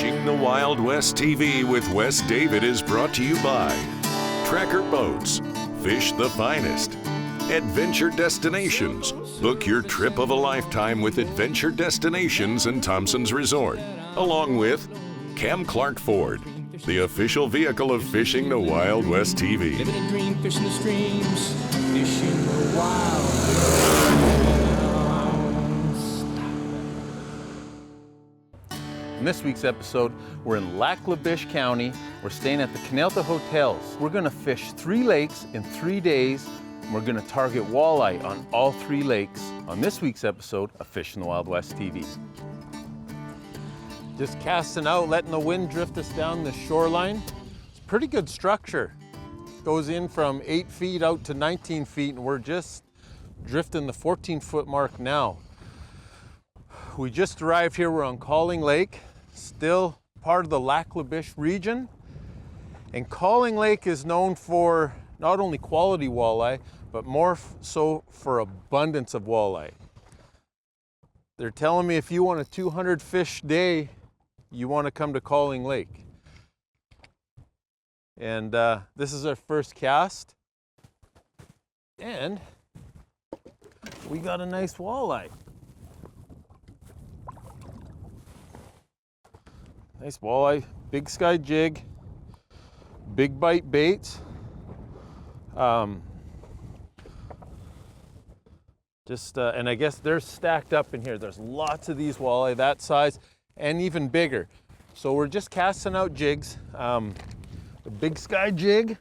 Fishing the Wild West TV with Wes David is brought to you by Tracker Boats, Fish the Finest, Adventure Destinations. Book your trip of a lifetime with Adventure Destinations and Thompson's Resort, along with Cam Clark Ford, the official vehicle of Fishing the Wild West TV. Living a dream, fishing the streams, fishing the wild. In this week's episode, we're in Lac La Biche County. We're staying at the Canelta Hotels. We're gonna fish 3 lakes in 3 days, and we're gonna target walleye on all 3 lakes on this week's episode of Fishing the Wild West TV. Just casting out, letting the wind drift us down the shoreline. It's a pretty good structure. Goes in from 8 feet out to 19 feet, and we're just drifting the 14-foot mark now. We just arrived here, we're on Calling Lake, still part of the Lac La Biche region. And Calling Lake is known for not only quality walleye, but more so for abundance of walleye. They're telling me if you want a 200 fish day, you want to come to Calling Lake. And this is our first cast. And we got a nice walleye. Nice walleye, big sky jig, big bite baits. And I guess they're stacked up in here. There's lots of these walleye that size and even bigger. So we're just casting out jigs. The big sky jig,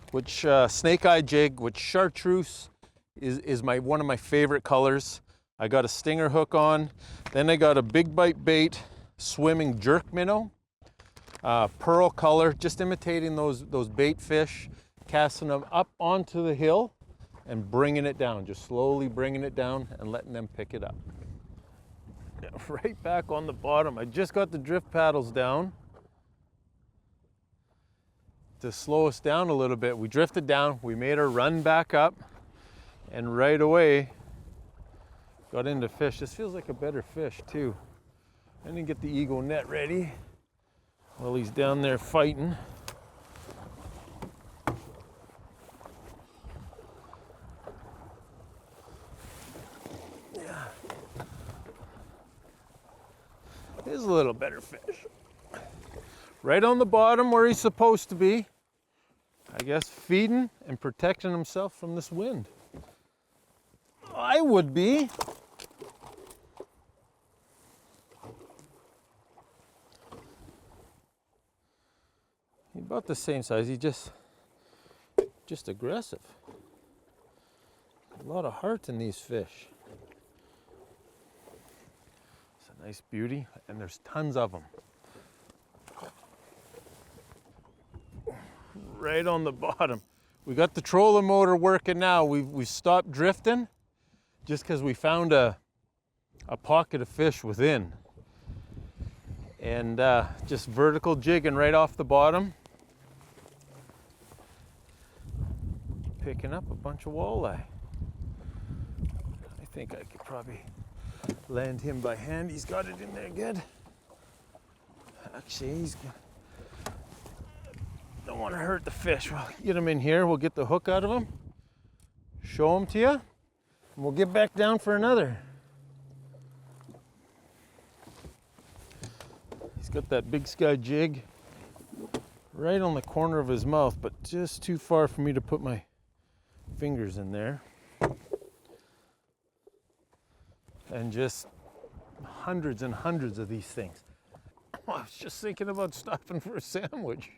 which snake eye jig, which chartreuse is one of my favorite colors. I got a stinger hook on. Then I got a big bite bait swimming jerk minnow, pearl color, just imitating those bait fish, casting them up onto the hill and bringing it down, just slowly bringing it down and letting them pick it up. Yeah, right back on the bottom. I just got the drift paddles down to slow us down a little bit. We drifted down, we made our run back up, and right away got into fish. This feels like a better fish too. I didn't get the Eagle net ready while he's down there fighting. Yeah. Here's a little better fish. Right on the bottom where he's supposed to be. I guess feeding and protecting himself from this wind. I would be. He's about the same size, he's just aggressive. A lot of heart in these fish. It's a nice beauty, and there's tons of them. Right on the bottom. We got the trolling motor working now. We stopped drifting just because we found a pocket of fish within. And just vertical jigging right off the bottom. Picking up a bunch of walleye. I think I could probably land him by hand. He's got it in there good. Actually, don't want to hurt the fish. We'll get him in here. We'll get the hook out of him. Show him to you. And we'll get back down for another. He's got that big sky jig right on the corner of his mouth, but just too far for me to put my fingers in there. And just hundreds and hundreds of these things. Oh, I was just thinking about stopping for a sandwich.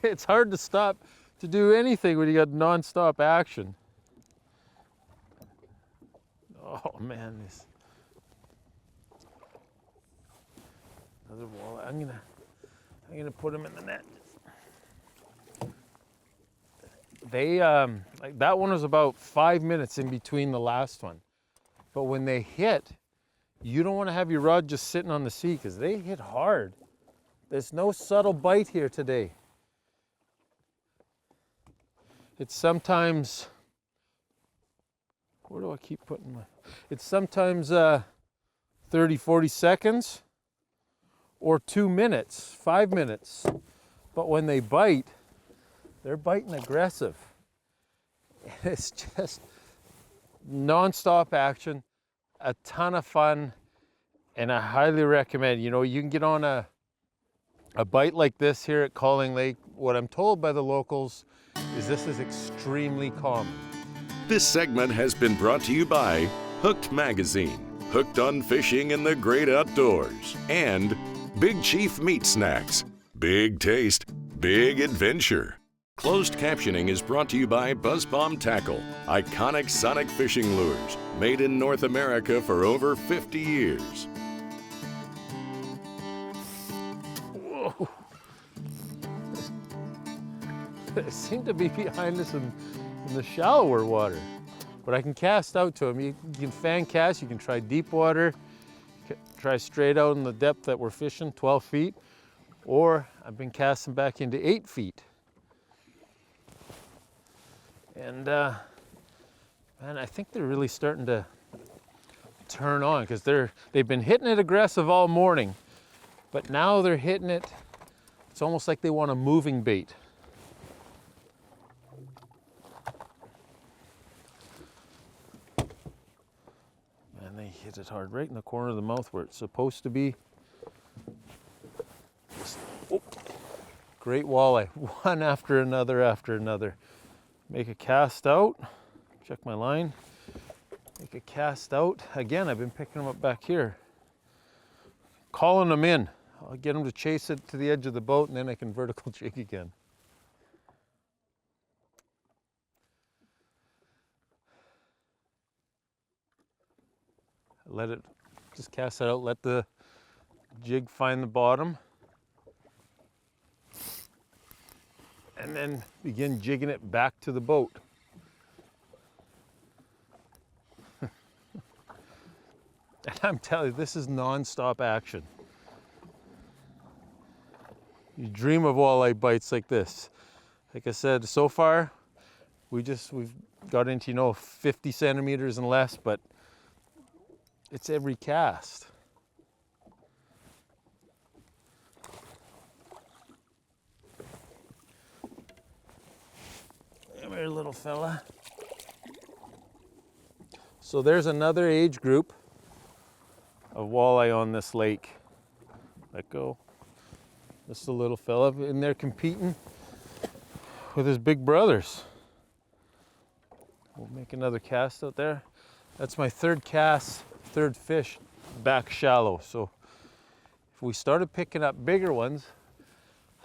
It's hard to stop to do anything when you got non-stop action. Oh man, this another walleye. I'm gonna put him in the net. They like that one was about 5 minutes in between the last one, but when they hit, you don't want to have your rod just sitting on the sea because they hit hard. There's no subtle bite here today. It's sometimes, where do I keep putting my, it's sometimes 30, 40 seconds, or 2 minutes, 5 minutes. But when they bite, they're biting aggressive. It's just non-stop action, a ton of fun, and I highly recommend, you know, you can get on a bite like this here at Calling Lake. What I'm told by the locals is this is extremely common. This segment has been brought to you by Hooked Magazine, hooked on fishing in the great outdoors, and Big Chief Meat Snacks, big taste, big adventure. Closed captioning is brought to you by BuzzBomb Tackle, iconic sonic fishing lures, made in North America for over 50 years. Whoa. They seem to be behind us in the shallower water, but I can cast out to them. You can fan cast, you can try deep water, try straight out in the depth that we're fishing, 12 feet, or I've been casting back into 8 feet. And man, I think they're really starting to turn on because they've been hitting it aggressive all morning, but now they're hitting it. It's almost like they want a moving bait. And they hit it hard right in the corner of the mouth where it's supposed to be. Oh, great walleye, one after another after another. Make a cast out, check my line, make a cast out. Again, I've been picking them up back here. Calling them in. I'll get them to chase it to the edge of the boat and then I can vertical jig again. Let it, just cast it out, let the jig find the bottom. And then begin jigging it back to the boat. And I'm telling you, this is non-stop action. You dream of walleye bites like this. Like I said, so far, we've got into, you know, 50 centimeters and less, but it's every cast. Come here, little fella. So there's another age group of walleye on this lake. Let go. This is a little fella in there competing with his big brothers. We'll make another cast out there. That's my third cast, third fish back shallow. So if we started picking up bigger ones,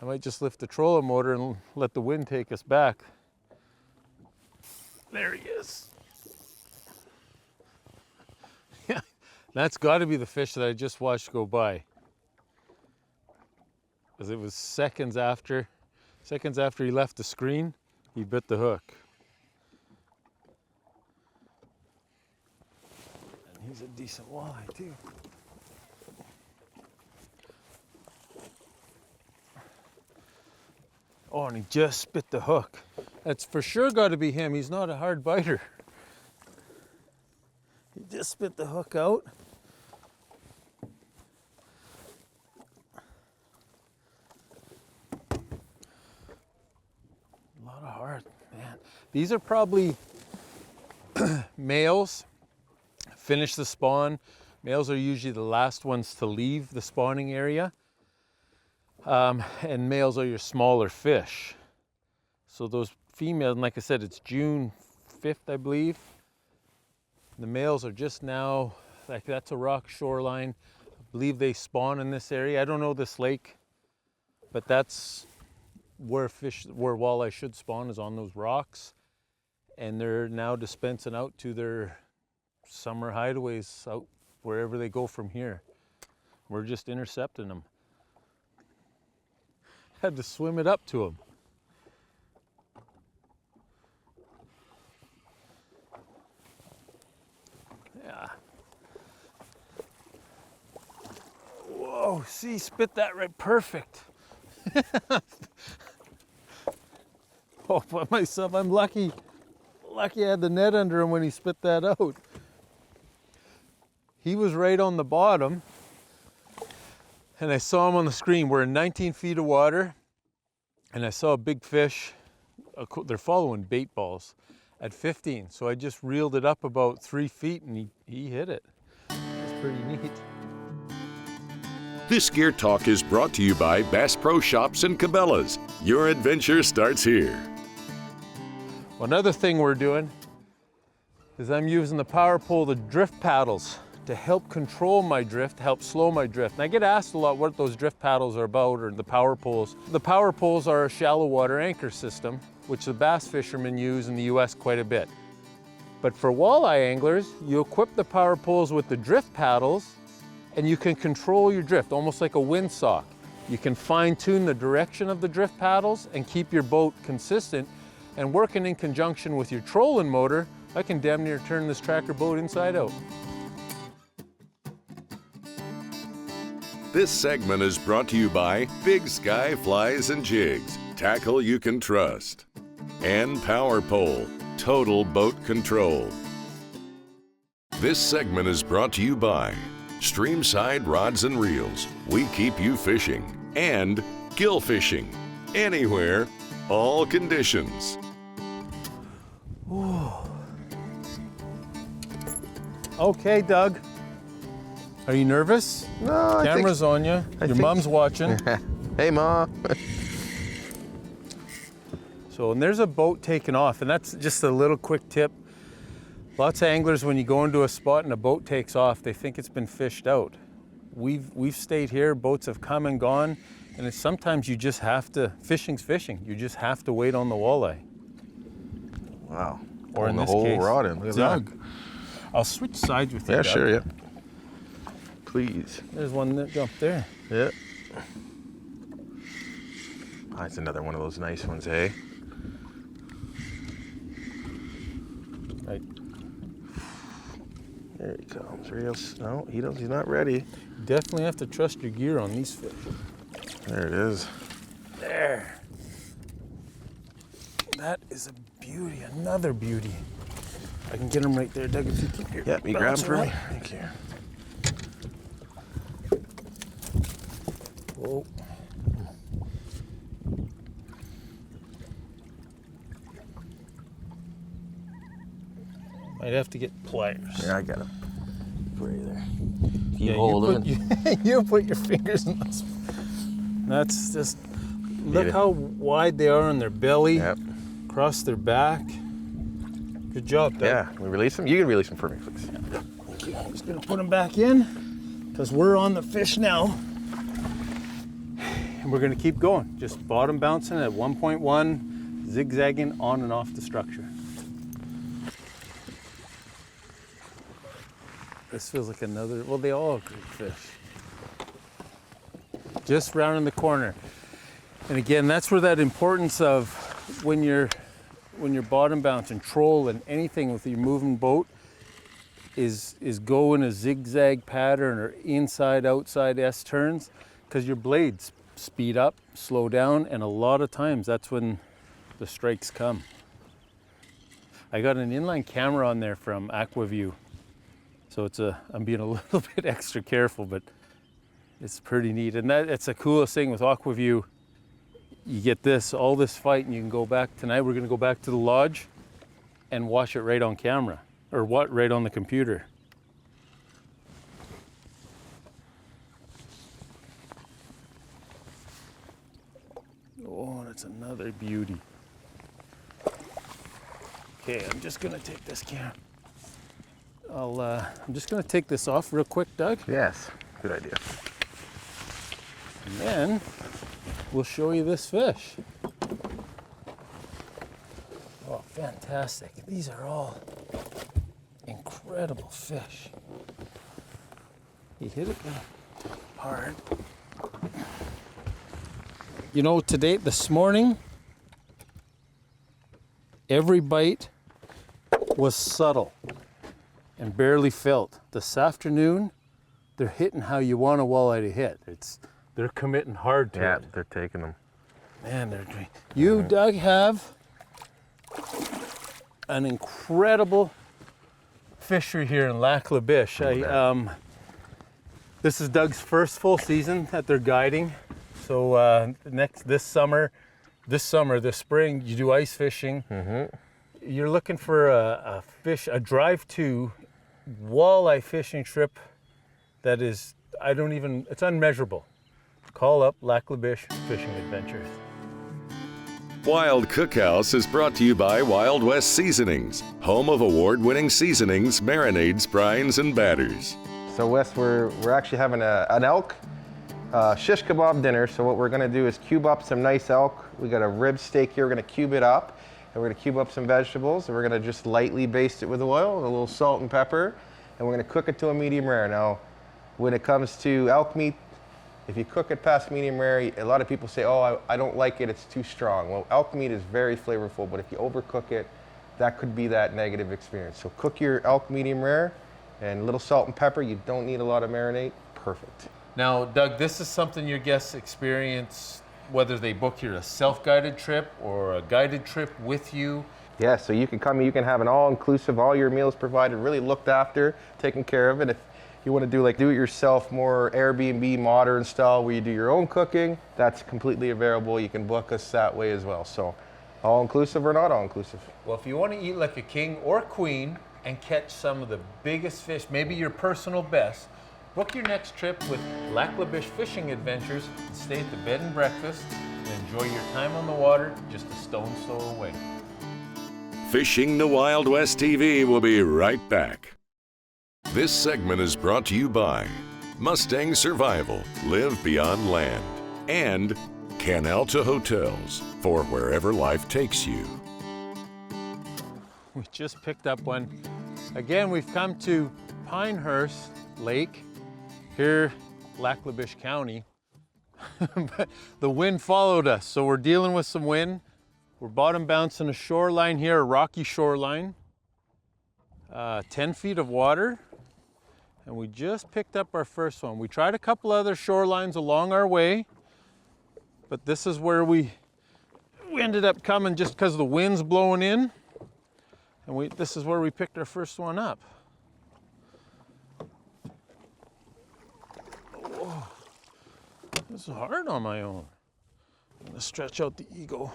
I might just lift the trolling motor and let the wind take us back. There he is. Yeah, that's got to be the fish that I just watched go by. Because it was seconds after he left the screen, he bit the hook. And he's a decent walleye too. Oh, and he just spit the hook. That's for sure got to be him. He's not a hard biter. He just spit the hook out. A lot of hard, man. These are probably males. Finish the spawn. Males are usually the last ones to leave the spawning area. And males are your smaller fish. So those females, and like I said, it's June 5th, I believe. The males are just now, like that's a rock shoreline. I believe they spawn in this area. I don't know this lake, but that's where walleye should spawn, is on those rocks. And they're now dispensing out to their summer hideaways out wherever they go from here. We're just intercepting them. Had to swim it up to them. Yeah. Whoa, see, spit that right perfect. Oh, by myself, I'm lucky. Lucky I had the net under him when he spit that out. He was right on the bottom. and I saw him on the screen. We're in 19 feet of water, and I saw a big fish. They're following bait balls at 15. So I just reeled it up about 3 feet, and he hit it. It's pretty neat. This Gear Talk is brought to you by Bass Pro Shops and Cabela's. Your adventure starts here. Another thing we're doing is I'm using the power pole, the drift paddles, to help control my drift, help slow my drift. And I get asked a lot what those drift paddles are about, or the power poles. The power poles are a shallow water anchor system, which the bass fishermen use in the US quite a bit. But for walleye anglers, you equip the power poles with the drift paddles, and you can control your drift, almost like a windsock. You can fine tune the direction of the drift paddles and keep your boat consistent. And working in conjunction with your trolling motor, I can damn near turn this tracker boat inside out. This segment is brought to you by Big Sky Flies and Jigs, tackle you can trust, and Power Pole, total boat control. This segment is brought to you by Streamside Rods and Reels, we keep you fishing, and gill fishing, anywhere, all conditions. Ooh. Okay, Doug. Are you nervous? No, Camera's on you. Your mom's watching. Hey, Mom. So, and there's a boat taking off, and that's just a little quick tip. Lots of anglers, when you go into a spot and a boat takes off, they think it's been fished out. We've stayed here, boats have come and gone, and sometimes you just have to, fishing's fishing, you just have to wait on the walleye. Wow. Or in the this whole case, rod in. Look at Doug. that. I'll switch sides with you, Yeah, Doug. sure, yeah. Please. There's one that jumped there. Yeah. That's another one of those nice ones, eh? Right. There he comes. No, he's not ready. Definitely have to trust your gear on these fish. There it is. There. That is a beauty, another beauty. I can get him right there, Doug, if you keep your Yep, he grabbed bounce for me. around. Thank you. Oh. Might have to get pliers. Yeah, I got him. Right there. Yeah, hold you put your fingers in this. That's just, look it. how wide they are on their belly, Yep. across their back. Good job, Doug. Yeah, we release him? You can release him for me, please. Thank you. I'm just gonna put them back in, because we're on the fish now. And we're gonna keep going. Just bottom bouncing at 1.1, zigzagging on and off the structure. This feels like another, well, they all are great fish. Just rounding the corner. And again, that's where that importance of when you're bottom bouncing, trolling, anything with your moving boat is go in a zigzag pattern or inside, outside S turns, because your blades speed up, slow down, and a lot of times that's when the strikes come. I got an inline camera on there from AquaView. So I'm being a little bit extra careful, but it's pretty neat. And it's the coolest thing with AquaView. You get all this fight, and you can go back. Tonight we're gonna go back to the lodge and watch it right on camera, or right on the computer. Oh, that's another beauty. Okay, I'm just gonna take this camera. I'm just gonna take this off real quick, Doug. Yes, good idea. And then we'll show you this fish. Oh, fantastic. These are all incredible fish. He hit it hard. You know, this morning, every bite was subtle and barely felt. This afternoon, they're hitting how you want a walleye to hit. They're committing hard to it. Yeah, they're taking them. Man, they're great. You, Doug, have an incredible fishery here in Lac La Biche. This is Doug's first full season that they're guiding. So this spring, you do ice fishing. You're looking for a drive-to walleye fishing trip that is, it's unmeasurable. Call up Lac La Biche Fishing Adventures. Wild Cookhouse is brought to you by Wild West Seasonings, home of award-winning seasonings, marinades, brines, and batters. So Wes, we're actually having an elk shish kebab dinner. So what we're gonna do is cube up some nice elk. We got a rib steak here, we're gonna cube it up. And we're gonna cube up some vegetables, and we're gonna just lightly baste it with oil and a little salt and pepper. And we're gonna cook it to a medium rare. Now, when it comes to elk meat, if you cook it past medium rare, a lot of people say, oh, I don't like it, it's too strong. Well, elk meat is very flavorful, but if you overcook it, that could be that negative experience. So cook your elk medium rare and a little salt and pepper. You don't need a lot of marinade. Perfect. Now, Doug, this is something your guests experience whether they book here a self-guided trip or a guided trip with you. Yeah, so you can come, you can have an all-inclusive, all your meals provided, really looked after, taken care of. And if you want to do like do-it-yourself, more Airbnb modern style where you do your own cooking, that's completely available. You can book us that way as well. So all-inclusive or not all-inclusive. Well, if you want to eat like a king or queen and catch some of the biggest fish, maybe your personal best, book your next trip with Lac La Biche Fishing Adventures and stay at the bed and breakfast and enjoy your time on the water just a stone's throw away. Fishing the Wild West TV will be right back. This segment is brought to you by Mustang Survival, Live Beyond Land, and Canalta Hotels, for wherever life takes you. We just picked up one. Again, we've come to Pinehurst Lake, here, Lac La Biche County. But the wind followed us, so we're dealing with some wind. We're bottom bouncing a shoreline here, a rocky shoreline. 10 feet of water, and we just picked up our first one. We tried a couple other shorelines along our way, but this is where we ended up coming just because the wind's blowing in, and this is where we picked our first one up. Whoa. This is hard on my own. I'm gonna stretch out the ego.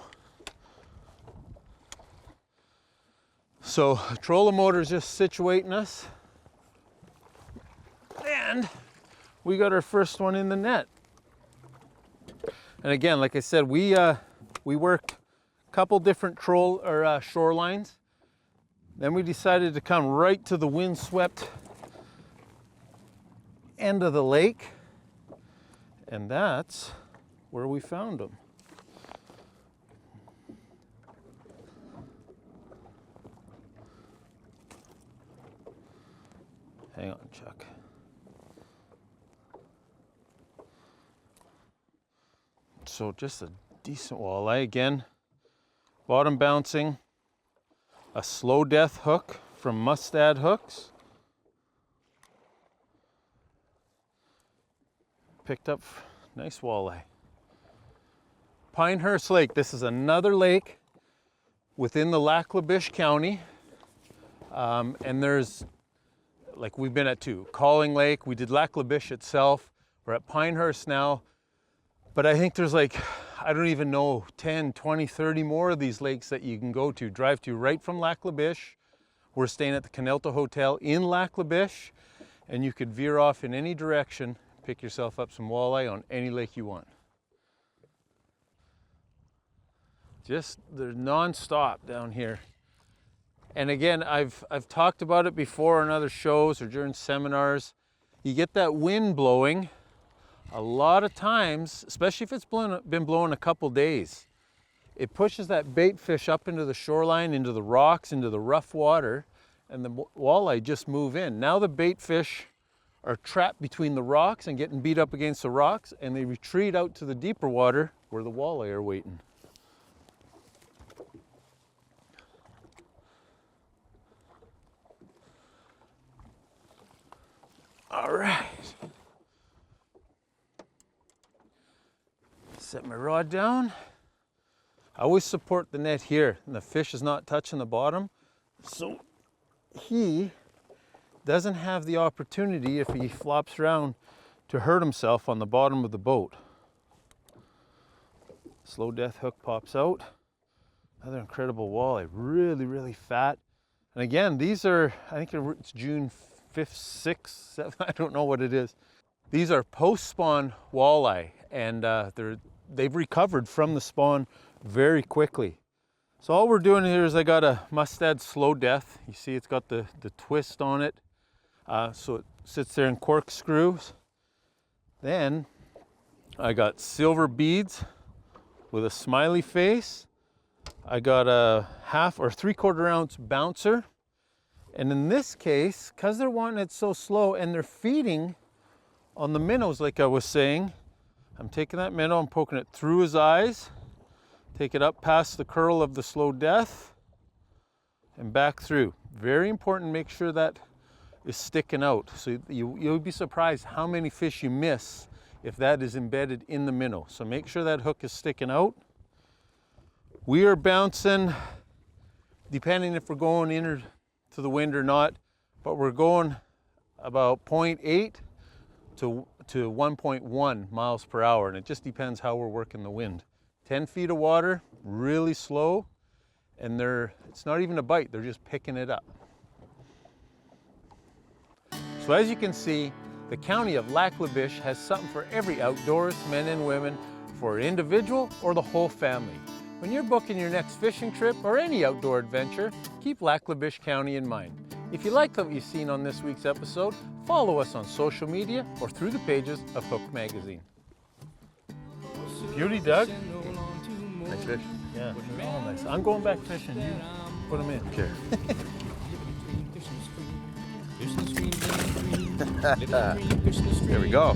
So trolling motor is just situating us, and we got our first one in the net. And again, like I said, we worked a couple different shorelines. Then we decided to come right to the windswept end of the lake, and that's where we found them. Hang on, Chuck. So just a decent walleye. Again, bottom bouncing, a slow death hook from Mustad Hooks. Picked up nice walleye. Pinehurst Lake, this is another lake within the Lac La Biche County. And there's, like we've been at two, Calling Lake, we did Lac La Biche itself, we're at Pinehurst now, but I think there's like, I don't even know, 10, 20, 30 more of these lakes that you can go to, drive to right from Lac La Biche. We're staying at the Canalta Hotel in Lac La Biche, and you could veer off in any direction, pick yourself up some walleye on any lake you want. Just, they're non-stop down here. And again, I've talked about it before on other shows or during seminars. You get that wind blowing, a lot of times, especially if it's been blowing a couple days, it pushes that bait fish up into the shoreline, into the rocks, into the rough water, and the walleye just move in. Now the bait fish are trapped between the rocks and getting beat up against the rocks, and they retreat out to the deeper water where the walleye are waiting. All right. Set my rod down. I always support the net here, and the fish is not touching the bottom. So he doesn't have the opportunity, if he flops around, to hurt himself on the bottom of the boat. Slow death hook pops out. Another incredible walleye, really, really fat. And again, these are, I think it's June 5th, 6th, 7th, I don't know what it is. These are post-spawn walleye, and they've recovered from the spawn very quickly. So all we're doing here is I got a Mustad slow death. You see it's got the twist on it. So it sits there in corkscrews. Then I got silver beads with a smiley face. I got a 1/2 or 3/4 ounce bouncer. And in this case, because they're wanting it so slow and they're feeding on the minnows like I was saying, I'm taking that minnow, I'm poking it through his eyes, take it up past the curl of the slow death and back through. Very important, make sure that is sticking out. So you'll be surprised how many fish you miss if that is embedded in the minnow. So make sure that hook is sticking out. We are bouncing, depending if we're going in or to the wind or not, but we're going about 0.8 to 1.1 miles per hour, and it just depends how we're working the wind. 10 feet of water, really slow, and it's not even a bite, they're just picking it up. So as you can see, the county of Lac La Biche has something for every outdoors, men and women, for an individual or the whole family. When you're booking your next fishing trip or any outdoor adventure, keep Lac La Biche County in mind. If you liked what you've seen on this week's episode, follow us on social media or through the pages of Hook Magazine. Beauty, Doug. Nice fish. Yeah, all nice. I'm going back fishing. You put them in. Okay. There we go.